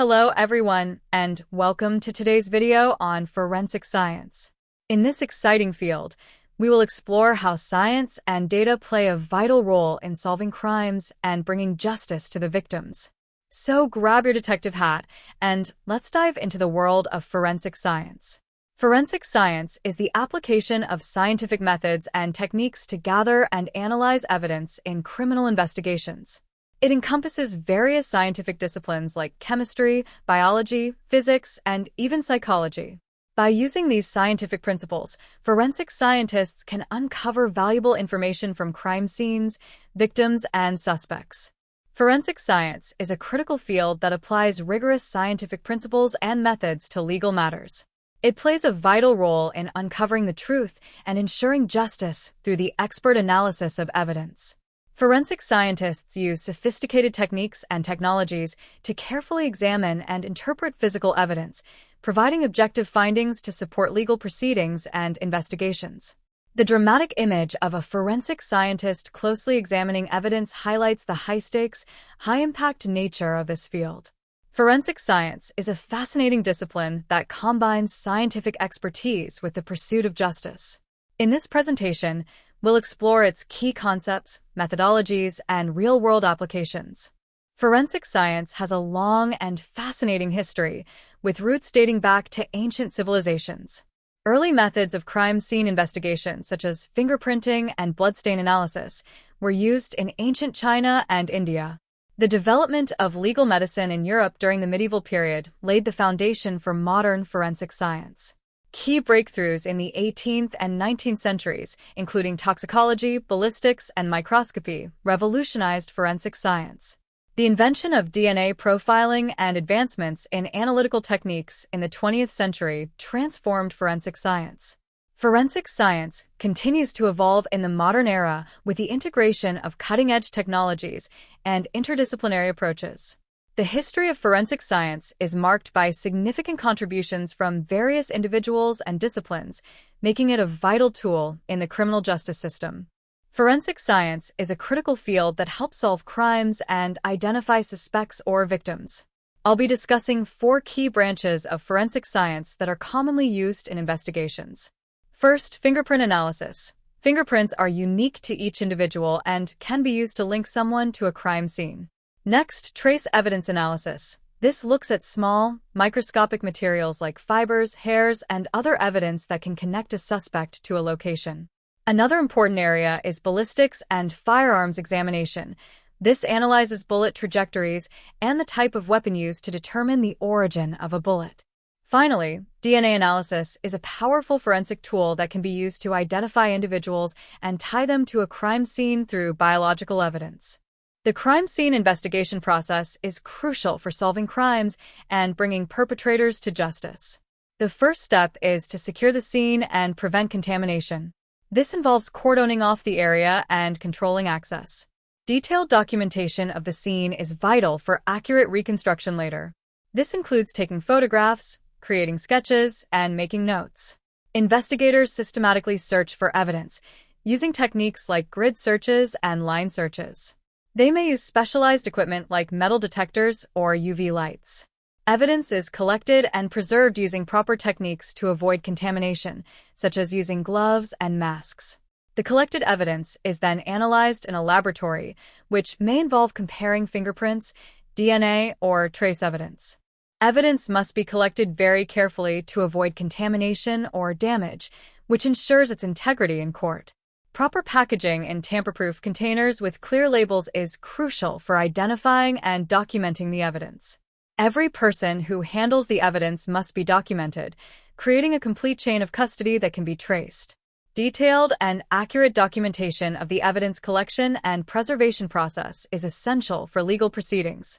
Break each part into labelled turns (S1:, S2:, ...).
S1: Hello everyone, and welcome to today's video on forensic science. In this exciting field, we will explore how science and data play a vital role in solving crimes and bringing justice to the victims. So grab your detective hat and let's dive into the world of forensic science. Forensic science is the application of scientific methods and techniques to gather and analyze evidence in criminal investigations. It encompasses various scientific disciplines like chemistry, biology, physics, and even psychology. By using these scientific principles, forensic scientists can uncover valuable information from crime scenes, victims, and suspects. Forensic science is a critical field that applies rigorous scientific principles and methods to legal matters. It plays a vital role in uncovering the truth and ensuring justice through the expert analysis of evidence. Forensic scientists use sophisticated techniques and technologies to carefully examine and interpret physical evidence, providing objective findings to support legal proceedings and investigations. The dramatic image of a forensic scientist closely examining evidence highlights the high-stakes, high-impact nature of this field. Forensic science is a fascinating discipline that combines scientific expertise with the pursuit of justice. In this presentation, we'll explore its key concepts, methodologies, and real-world applications. Forensic science has a long and fascinating history, with roots dating back to ancient civilizations. Early methods of crime scene investigation, such as fingerprinting and bloodstain analysis, were used in ancient China and India. The development of legal medicine in Europe during the medieval period laid the foundation for modern forensic science. Key breakthroughs in the 18th and 19th centuries, including toxicology, ballistics, and microscopy, revolutionized forensic science. The invention of DNA profiling and advancements in analytical techniques in the 20th century transformed forensic science. Forensic science continues to evolve in the modern era with the integration of cutting-edge technologies and interdisciplinary approaches. The history of forensic science is marked by significant contributions from various individuals and disciplines, making it a vital tool in the criminal justice system. Forensic science is a critical field that helps solve crimes and identify suspects or victims. I'll be discussing 4 key branches of forensic science that are commonly used in investigations. First, fingerprint analysis. Fingerprints are unique to each individual and can be used to link someone to a crime scene. Next, trace evidence analysis. This looks at small, microscopic materials like fibers, hairs, and other evidence that can connect a suspect to a location. Another important area is ballistics and firearms examination. This analyzes bullet trajectories and the type of weapon used to determine the origin of a bullet. Finally, DNA analysis is a powerful forensic tool that can be used to identify individuals and tie them to a crime scene through biological evidence. The crime scene investigation process is crucial for solving crimes and bringing perpetrators to justice. The first step is to secure the scene and prevent contamination. This involves cordoning off the area and controlling access. Detailed documentation of the scene is vital for accurate reconstruction later. This includes taking photographs, creating sketches, and making notes. Investigators systematically search for evidence, using techniques like grid searches and line searches. They may use specialized equipment like metal detectors or UV lights. Evidence is collected and preserved using proper techniques to avoid contamination, such as using gloves and masks. The collected evidence is then analyzed in a laboratory, which may involve comparing fingerprints, DNA, or trace evidence. Evidence must be collected very carefully to avoid contamination or damage, which ensures its integrity in court. Proper packaging in tamper-proof containers with clear labels is crucial for identifying and documenting the evidence. Every person who handles the evidence must be documented, creating a complete chain of custody that can be traced. Detailed and accurate documentation of the evidence collection and preservation process is essential for legal proceedings.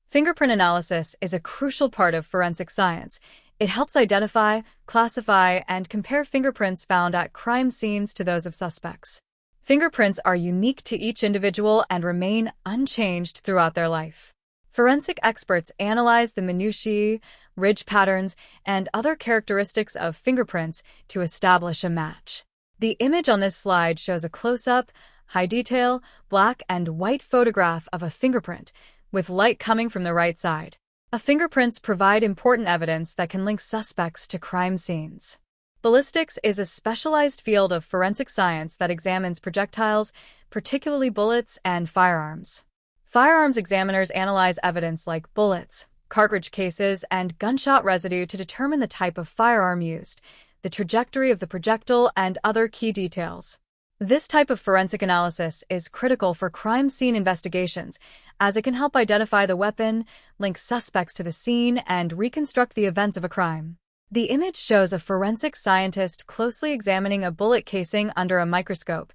S1: Fingerprint analysis is a crucial part of forensic science. It helps identify, classify, and compare fingerprints found at crime scenes to those of suspects. Fingerprints are unique to each individual and remain unchanged throughout their life. Forensic experts analyze the minutiae, ridge patterns, and other characteristics of fingerprints to establish a match. The image on this slide shows a close-up, high-detail, black and white photograph of a fingerprint, with light coming from the right side. Fingerprints provide important evidence that can link suspects to crime scenes. Ballistics is a specialized field of forensic science that examines projectiles, particularly bullets and firearms. Firearms examiners analyze evidence like bullets, cartridge cases, and gunshot residue to determine the type of firearm used, the trajectory of the projectile, and other key details. This type of forensic analysis is critical for crime scene investigations, as it can help identify the weapon, link suspects to the scene, and reconstruct the events of a crime. The image shows a forensic scientist closely examining a bullet casing under a microscope,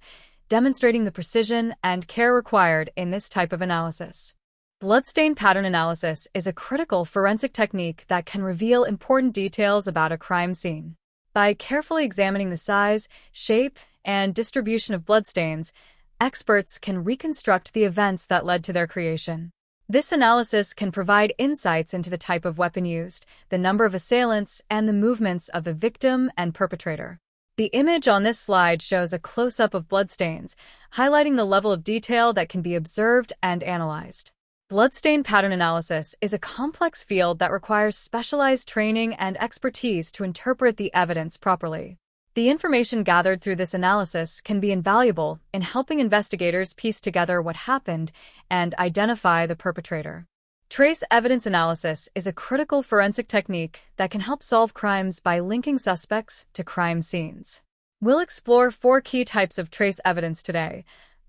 S1: demonstrating the precision and care required in this type of analysis. Bloodstain pattern analysis is a critical forensic technique that can reveal important details about a crime scene. By carefully examining the size, shape, and distribution of bloodstains, experts can reconstruct the events that led to their creation. This analysis can provide insights into the type of weapon used, the number of assailants, and the movements of the victim and perpetrator. The image on this slide shows a close-up of bloodstains, highlighting the level of detail that can be observed and analyzed. Bloodstain pattern analysis is a complex field that requires specialized training and expertise to interpret the evidence properly. The information gathered through this analysis can be invaluable in helping investigators piece together what happened and identify the perpetrator. Trace evidence analysis is a critical forensic technique that can help solve crimes by linking suspects to crime scenes. We'll explore 4 key types of trace evidence today: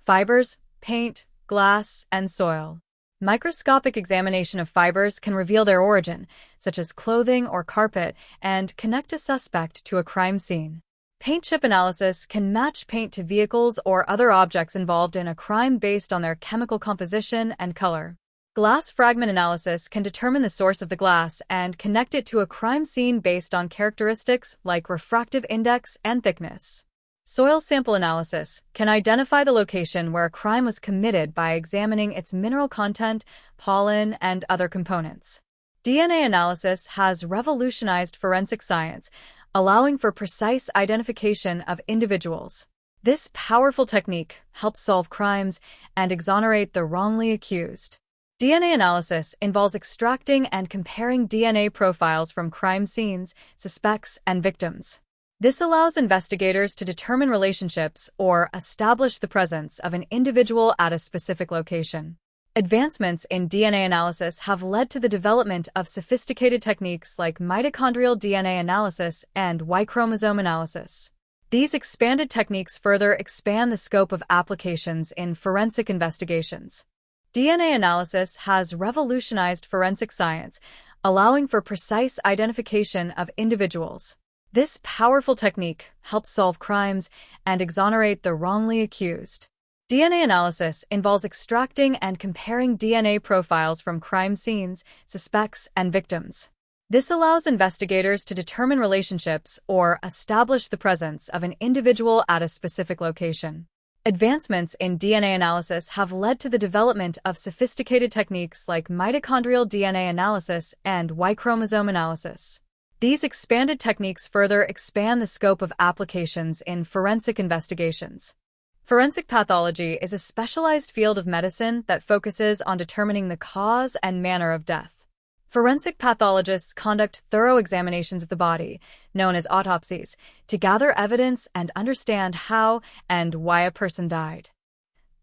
S1: fibers, paint, glass, and soil. Microscopic examination of fibers can reveal their origin, such as clothing or carpet, and connect a suspect to a crime scene. Paint chip analysis can match paint to vehicles or other objects involved in a crime based on their chemical composition and color. Glass fragment analysis can determine the source of the glass and connect it to a crime scene based on characteristics like refractive index and thickness. Soil sample analysis can identify the location where a crime was committed by examining its mineral content, pollen, and other components. DNA analysis has revolutionized forensic science, allowing for precise identification of individuals. This powerful technique helps solve crimes and exonerate the wrongly accused. DNA analysis involves extracting and comparing DNA profiles from crime scenes, suspects, and victims. This allows investigators to determine relationships or establish the presence of an individual at a specific location. Advancements in DNA analysis have led to the development of sophisticated techniques like mitochondrial DNA analysis and Y chromosome analysis. These expanded techniques further expand the scope of applications in forensic investigations. DNA analysis has revolutionized forensic science, allowing for precise identification of individuals. This powerful technique helps solve crimes and exonerate the wrongly accused. DNA analysis involves extracting and comparing DNA profiles from crime scenes, suspects, and victims. This allows investigators to determine relationships or establish the presence of an individual at a specific location. Advancements in DNA analysis have led to the development of sophisticated techniques like mitochondrial DNA analysis and Y chromosome analysis. These expanded techniques further expand the scope of applications in forensic investigations. Forensic pathology is a specialized field of medicine that focuses on determining the cause and manner of death. Forensic pathologists conduct thorough examinations of the body, known as autopsies, to gather evidence and understand how and why a person died.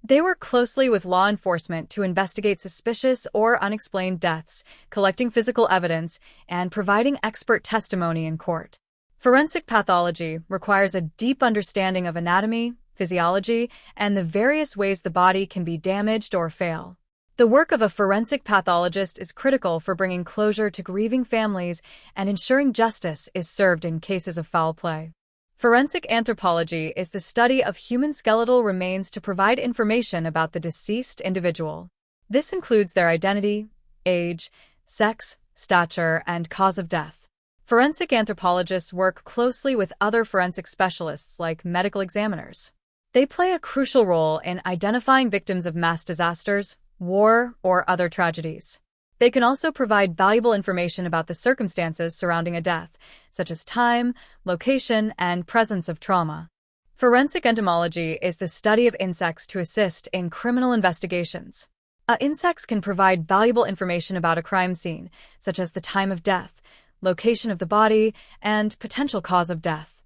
S1: They work closely with law enforcement to investigate suspicious or unexplained deaths, collecting physical evidence, and providing expert testimony in court. Forensic pathology requires a deep understanding of anatomy, physiology, and the various ways the body can be damaged or fail. The work of a forensic pathologist is critical for bringing closure to grieving families and ensuring justice is served in cases of foul play. Forensic anthropology is the study of human skeletal remains to provide information about the deceased individual. This includes their identity, age, sex, stature, and cause of death. Forensic anthropologists work closely with other forensic specialists like medical examiners. They play a crucial role in identifying victims of mass disasters, war, or other tragedies. They can also provide valuable information about the circumstances surrounding a death, such as time, location, and presence of trauma. Forensic entomology is the study of insects to assist in criminal investigations. Insects can provide valuable information about a crime scene, such as the time of death, location of the body, and potential cause of death.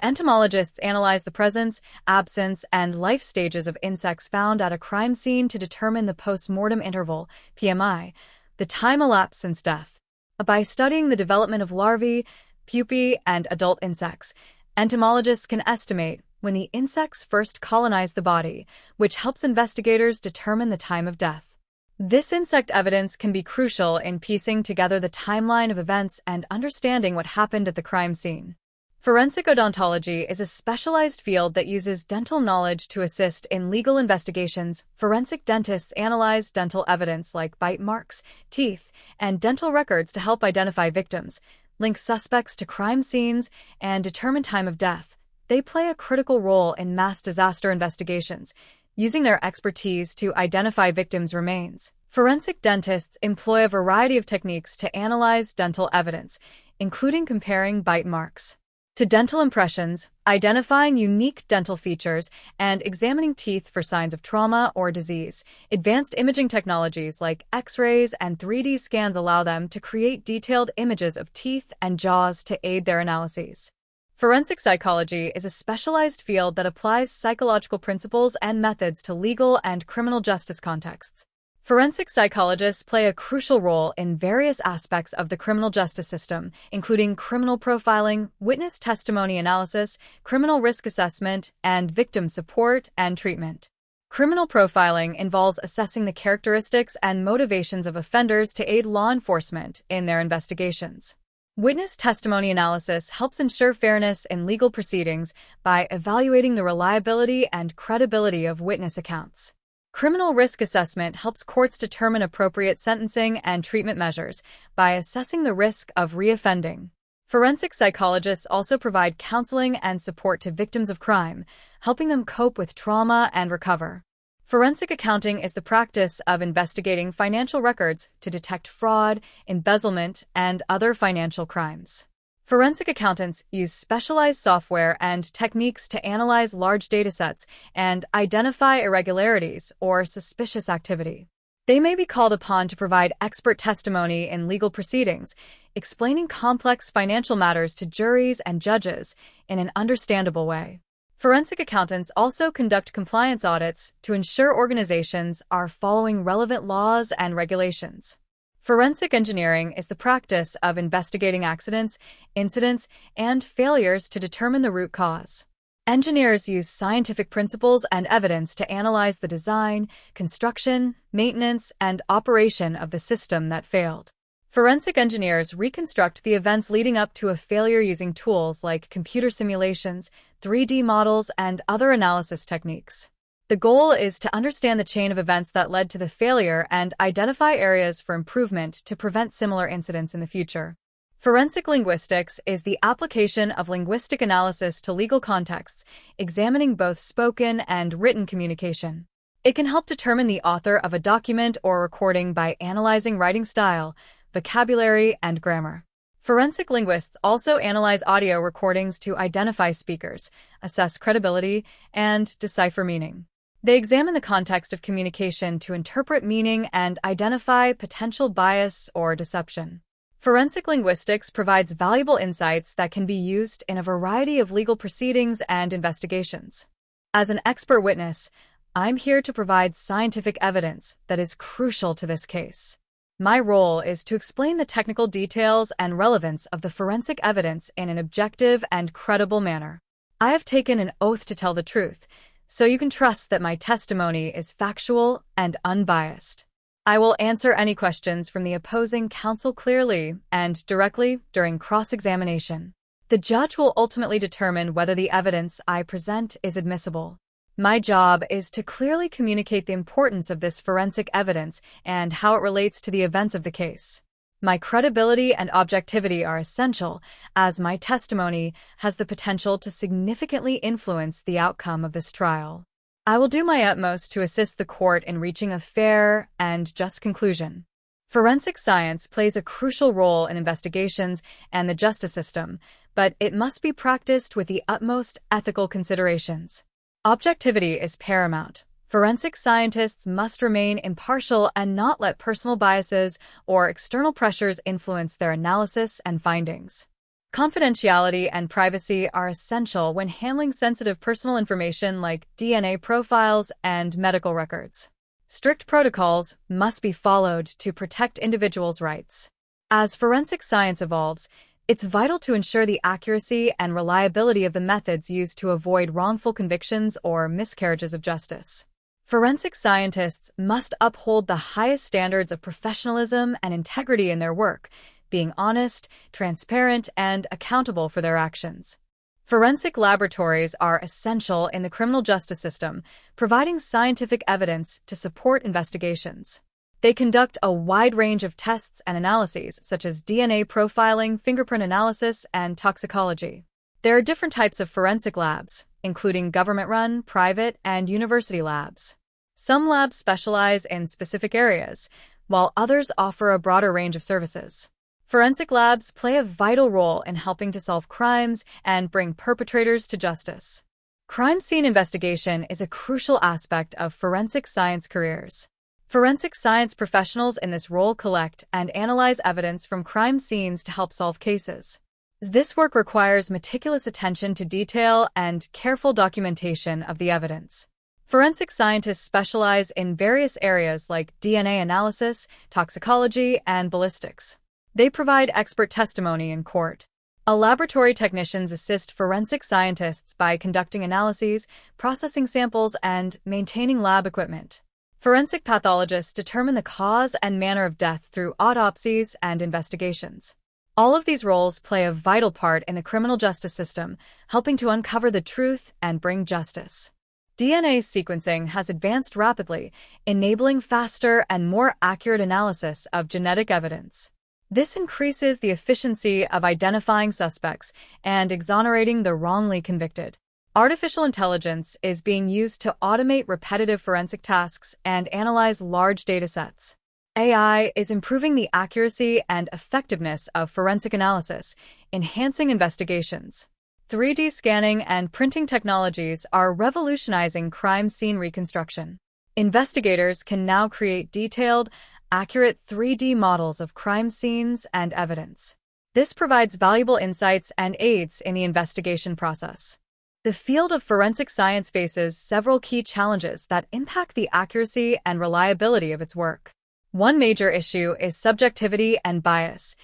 S1: Entomologists analyze the presence, absence, and life stages of insects found at a crime scene to determine the post-mortem interval, PMI, the time elapsed since death. By studying the development of larvae, pupae, and adult insects, entomologists can estimate when the insects first colonized the body, which helps investigators determine the time of death. This insect evidence can be crucial in piecing together the timeline of events and understanding what happened at the crime scene. Forensic odontology is a specialized field that uses dental knowledge to assist in legal investigations. Forensic dentists analyze dental evidence like bite marks, teeth, and dental records to help identify victims, link suspects to crime scenes, and determine time of death. They play a critical role in mass disaster investigations, using their expertise to identify victims' remains. Forensic dentists employ a variety of techniques to analyze dental evidence, including comparing bite marks to dental impressions, identifying unique dental features, and examining teeth for signs of trauma or disease. Advanced imaging technologies like X-rays and 3D scans allow them to create detailed images of teeth and jaws to aid their analyses. Forensic psychology is a specialized field that applies psychological principles and methods to legal and criminal justice contexts. Forensic psychologists play a crucial role in various aspects of the criminal justice system, including criminal profiling, witness testimony analysis, criminal risk assessment, and victim support and treatment. Criminal profiling involves assessing the characteristics and motivations of offenders to aid law enforcement in their investigations. Witness testimony analysis helps ensure fairness in legal proceedings by evaluating the reliability and credibility of witness accounts. Criminal risk assessment helps courts determine appropriate sentencing and treatment measures by assessing the risk of reoffending. Forensic psychologists also provide counseling and support to victims of crime, helping them cope with trauma and recover. Forensic accounting is the practice of investigating financial records to detect fraud, embezzlement, and other financial crimes. Forensic accountants use specialized software and techniques to analyze large datasets and identify irregularities or suspicious activity. They may be called upon to provide expert testimony in legal proceedings, explaining complex financial matters to juries and judges in an understandable way. Forensic accountants also conduct compliance audits to ensure organizations are following relevant laws and regulations. Forensic engineering is the practice of investigating accidents, incidents, and failures to determine the root cause. Engineers use scientific principles and evidence to analyze the design, construction, maintenance, and operation of the system that failed. Forensic engineers reconstruct the events leading up to a failure using tools like computer simulations, 3D models, and other analysis techniques. The goal is to understand the chain of events that led to the failure and identify areas for improvement to prevent similar incidents in the future. Forensic linguistics is the application of linguistic analysis to legal contexts, examining both spoken and written communication. It can help determine the author of a document or recording by analyzing writing style, vocabulary, and grammar. Forensic linguists also analyze audio recordings to identify speakers, assess credibility, and decipher meaning. They examine the context of communication to interpret meaning and identify potential bias or deception. Forensic linguistics provides valuable insights that can be used in a variety of legal proceedings and investigations. As an expert witness, I'm here to provide scientific evidence that is crucial to this case. My role is to explain the technical details and relevance of the forensic evidence in an objective and credible manner. I have taken an oath to tell the truth, so you can trust that my testimony is factual and unbiased. I will answer any questions from the opposing counsel clearly and directly during cross-examination. The judge will ultimately determine whether the evidence I present is admissible. My job is to clearly communicate the importance of this forensic evidence and how it relates to the events of the case. My credibility and objectivity are essential, as my testimony has the potential to significantly influence the outcome of this trial. I will do my utmost to assist the court in reaching a fair and just conclusion. Forensic science plays a crucial role in investigations and the justice system, but it must be practiced with the utmost ethical considerations. Objectivity is paramount. Forensic scientists must remain impartial and not let personal biases or external pressures influence their analysis and findings. Confidentiality and privacy are essential when handling sensitive personal information like DNA profiles and medical records. Strict protocols must be followed to protect individuals' rights. As forensic science evolves, it's vital to ensure the accuracy and reliability of the methods used to avoid wrongful convictions or miscarriages of justice. Forensic scientists must uphold the highest standards of professionalism and integrity in their work, being honest, transparent, and accountable for their actions. Forensic laboratories are essential in the criminal justice system, providing scientific evidence to support investigations. They conduct a wide range of tests and analyses, such as DNA profiling, fingerprint analysis, and toxicology. There are different types of forensic labs, including government-run, private, and university labs. Some labs specialize in specific areas, while others offer a broader range of services. Forensic labs play a vital role in helping to solve crimes and bring perpetrators to justice. Crime scene investigation is a crucial aspect of forensic science careers. Forensic science professionals in this role collect and analyze evidence from crime scenes to help solve cases. This work requires meticulous attention to detail and careful documentation of the evidence. Forensic scientists specialize in various areas like DNA analysis, toxicology, and ballistics. They provide expert testimony in court. Laboratory technicians assist forensic scientists by conducting analyses, processing samples, and maintaining lab equipment. Forensic pathologists determine the cause and manner of death through autopsies and investigations. All of these roles play a vital part in the criminal justice system, helping to uncover the truth and bring justice. DNA sequencing has advanced rapidly, enabling faster and more accurate analysis of genetic evidence. This increases the efficiency of identifying suspects and exonerating the wrongly convicted. Artificial intelligence is being used to automate repetitive forensic tasks and analyze large datasets. AI is improving the accuracy and effectiveness of forensic analysis, enhancing investigations. 3D scanning and printing technologies are revolutionizing crime scene reconstruction. Investigators can now create detailed, accurate 3D models of crime scenes and evidence. This provides valuable insights and aids in the investigation process. The field of forensic science faces several key challenges that impact the accuracy and reliability of its work. One major issue is subjectivity and bias.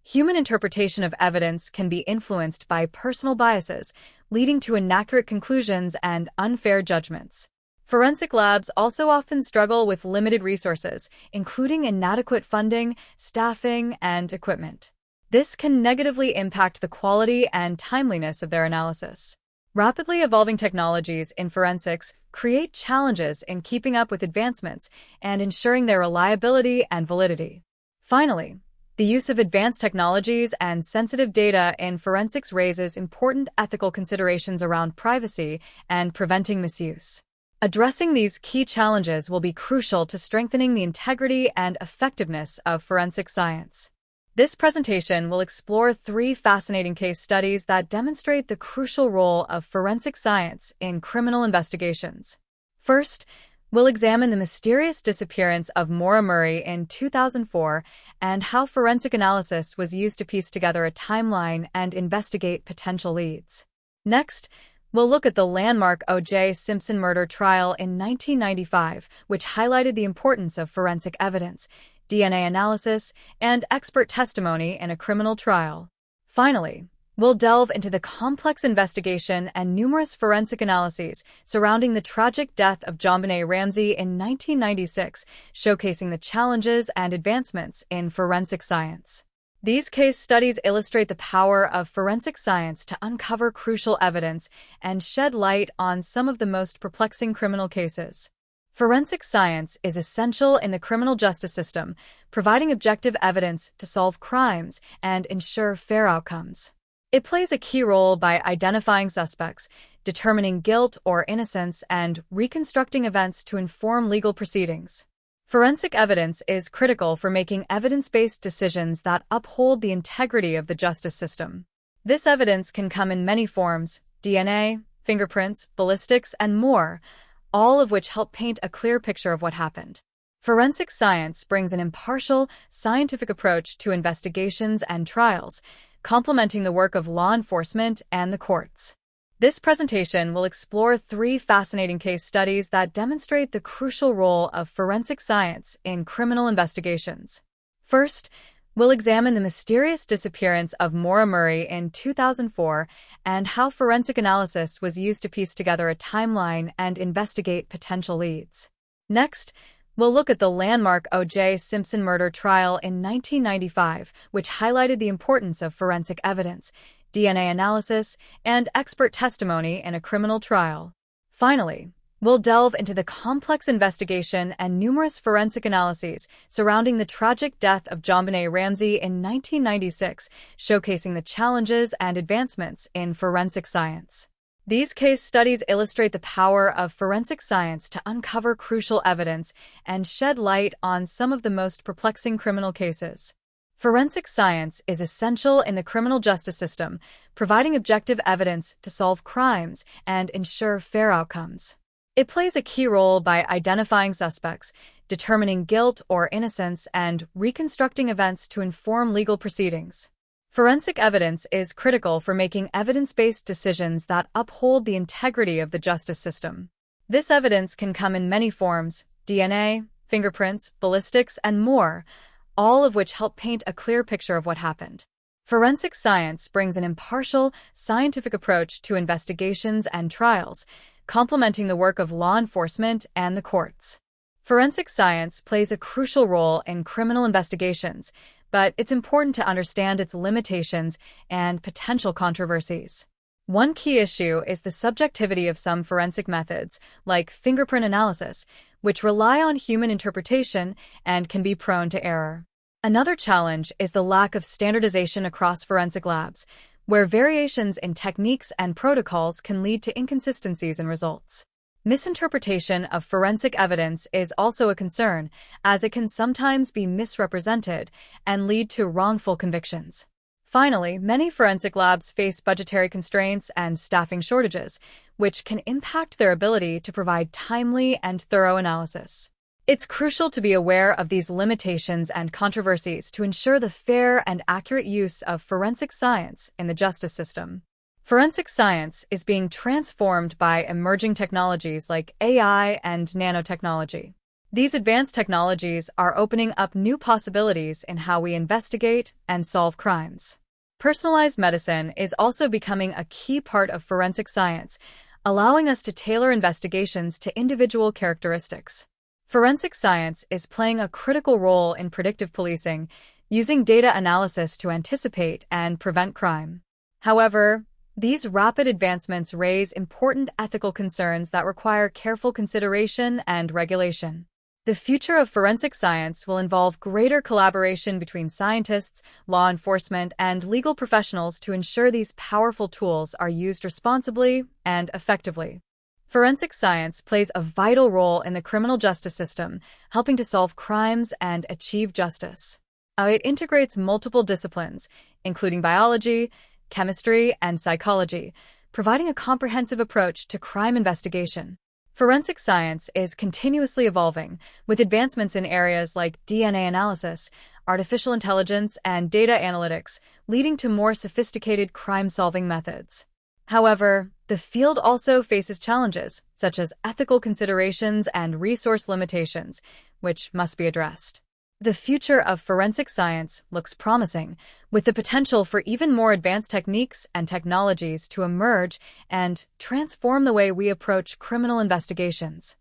S1: Human interpretation of evidence can be influenced by personal biases, leading to inaccurate conclusions and unfair judgments. Forensic labs also often struggle with limited resources, including inadequate funding, staffing, and equipment. This can negatively impact the quality and timeliness of their analysis. Rapidly evolving technologies in forensics create challenges in keeping up with advancements and ensuring their reliability and validity. Finally, the use of advanced technologies and sensitive data in forensics raises important ethical considerations around privacy and preventing misuse. Addressing these key challenges will be crucial to strengthening the integrity and effectiveness of forensic science. This presentation will explore 3 fascinating case studies that demonstrate the crucial role of forensic science in criminal investigations. First, we'll examine the mysterious disappearance of Maura Murray in 2004 and how forensic analysis was used to piece together a timeline and investigate potential leads. Next, we'll look at the landmark O.J. Simpson murder trial in 1995, which highlighted the importance of forensic evidence, DNA analysis, and expert testimony in a criminal trial. Finally, we'll delve into the complex investigation and numerous forensic analyses surrounding the tragic death of JonBenet Ramsey in 1996, showcasing the challenges and advancements in forensic science. These case studies illustrate the power of forensic science to uncover crucial evidence and shed light on some of the most perplexing criminal cases. Forensic science is essential in the criminal justice system, providing objective evidence to solve crimes and ensure fair outcomes. It plays a key role by identifying suspects, determining guilt or innocence, and reconstructing events to inform legal proceedings. Forensic evidence is critical for making evidence-based decisions that uphold the integrity of the justice system. This evidence can come in many forms: DNA, fingerprints, ballistics, and more, all of which help paint a clear picture of what happened. Forensic science brings an impartial, scientific approach to investigations and trials, complementing the work of law enforcement and the courts. This presentation will explore 3 fascinating case studies that demonstrate the crucial role of forensic science in criminal investigations. First, we'll examine the mysterious disappearance of Maura Murray in 2004 and how forensic analysis was used to piece together a timeline and investigate potential leads. Next, we'll look at the landmark O.J. Simpson murder trial in 1995, which highlighted the importance of forensic evidence, DNA analysis, and expert testimony in a criminal trial. Finally, we'll delve into the complex investigation and numerous forensic analyses surrounding the tragic death of JonBenet Ramsey in 1996, showcasing the challenges and advancements in forensic science. These case studies illustrate the power of forensic science to uncover crucial evidence and shed light on some of the most perplexing criminal cases. Forensic science is essential in the criminal justice system, providing objective evidence to solve crimes and ensure fair outcomes. It plays a key role by identifying suspects, determining guilt or innocence, and reconstructing events to inform legal proceedings. Forensic evidence is critical for making evidence-based decisions that uphold the integrity of the justice system. This evidence can come in many forms: DNA, fingerprints, ballistics, and more, all of which help paint a clear picture of what happened. Forensic science brings an impartial, scientific approach to investigations and trials, complementing the work of law enforcement and the courts. Forensic science plays a crucial role in criminal investigations, but it's important to understand its limitations and potential controversies. One key issue is the subjectivity of some forensic methods, like fingerprint analysis, which rely on human interpretation and can be prone to error. Another challenge is the lack of standardization across forensic labs, where variations in techniques and protocols can lead to inconsistencies in results. Misinterpretation of forensic evidence is also a concern, as it can sometimes be misrepresented and lead to wrongful convictions. Finally, many forensic labs face budgetary constraints and staffing shortages, which can impact their ability to provide timely and thorough analysis. It's crucial to be aware of these limitations and controversies to ensure the fair and accurate use of forensic science in the justice system. Forensic science is being transformed by emerging technologies like AI and nanotechnology. These advanced technologies are opening up new possibilities in how we investigate and solve crimes. Personalized medicine is also becoming a key part of forensic science, allowing us to tailor investigations to individual characteristics. Forensic science is playing a critical role in predictive policing, using data analysis to anticipate and prevent crime. However, these rapid advancements raise important ethical concerns that require careful consideration and regulation. The future of forensic science will involve greater collaboration between scientists, law enforcement, and legal professionals to ensure these powerful tools are used responsibly and effectively. Forensic science plays a vital role in the criminal justice system, helping to solve crimes and achieve justice. It integrates multiple disciplines, including biology, chemistry, and psychology, providing a comprehensive approach to crime investigation. Forensic science is continuously evolving, with advancements in areas like DNA analysis, artificial intelligence, and data analytics, leading to more sophisticated crime-solving methods. However, the field also faces challenges, such as ethical considerations and resource limitations, which must be addressed. The future of forensic science looks promising, with the potential for even more advanced techniques and technologies to emerge and transform the way we approach criminal investigations.